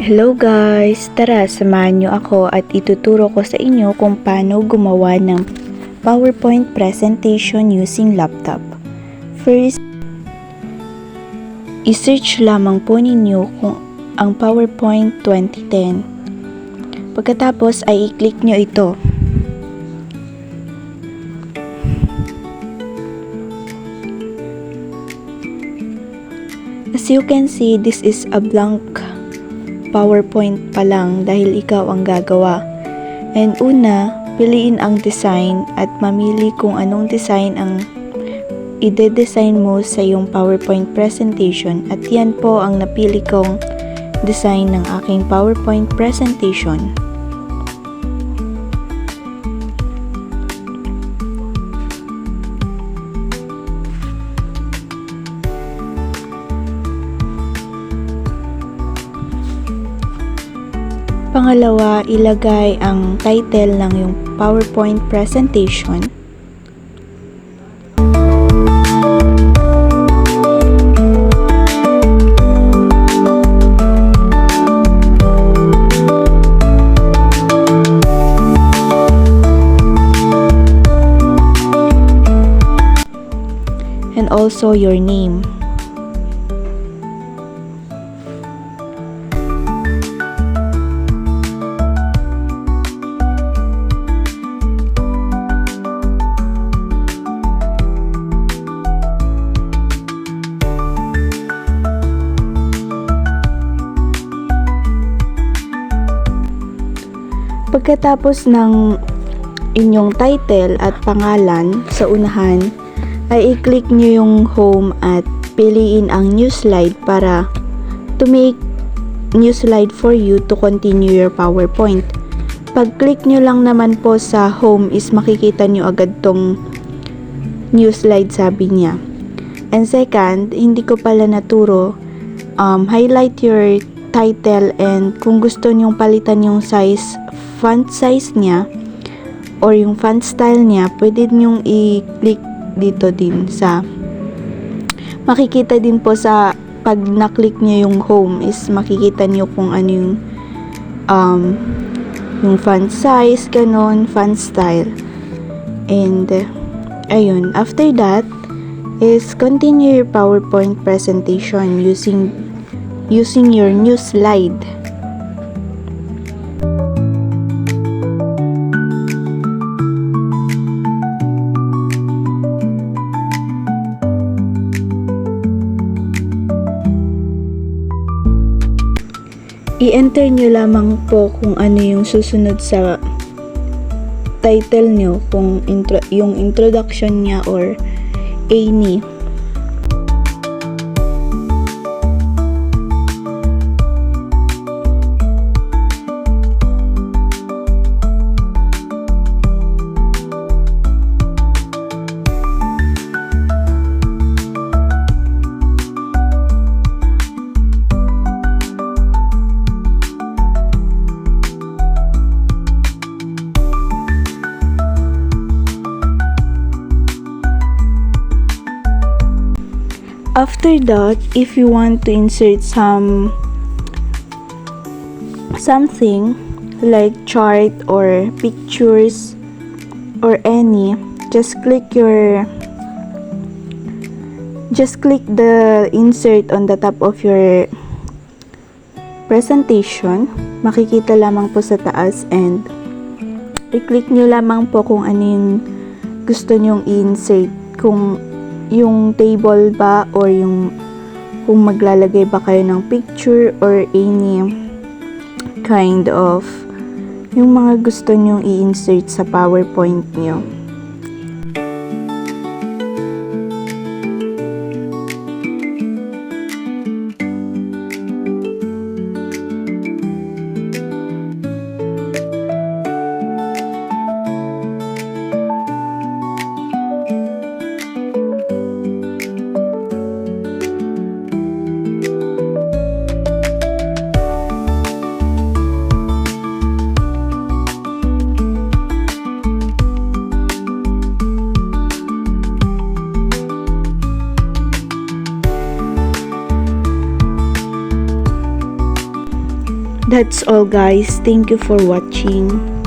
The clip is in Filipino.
Hello guys! Tara, samahan nyo ako at ituturo ko sa inyo kung paano gumawa ng PowerPoint presentation using laptop. First, i-search lamang po ninyo kung ang PowerPoint 2010. Pagkatapos ay i-click nyo ito. As you can see, this is a blank PowerPoint pa lang dahil ikaw ang gagawa. And una, piliin ang design at mamili kung anong design ang ide-design mo sa iyong PowerPoint presentation, at yan po ang napili kong design ng aking PowerPoint presentation. Pangalawa, ilagay ang title ng iyong PowerPoint presentation. And also your name. Pagkatapos ng inyong title at pangalan sa unahan, ay i-click nyo yung home at piliin ang new slide para to make new slide for you to continue your PowerPoint. Pag-click nyo lang naman po sa home is makikita nyo agad tong new slide, sabi niya. And second, hindi ko pala naturo, highlight your title, and kung gusto nyong palitan yung font size niya or yung font style niya, pwede nyong i-click dito din sa makikita din po sa pag na-click nyo yung home is makikita nyo kung ano yung font size, ganon, font style. And ayun, after that is continue your PowerPoint presentation using your new slide. I-enter nyo lamang po kung ano yung susunod sa title nyo, kung yung introduction niya or any. After that, if you want to insert something like chart or pictures or any, just click the insert on the top of your presentation. Makikita lamang po sa taas, and i-click nyo lamang po kung ano yung gusto nyong i-insert, kung yung table ba or yung kung maglalagay ba kayo ng picture or any kind of yung mga gusto nyong i-insert sa PowerPoint nyo. That's all guys. Thank you for watching.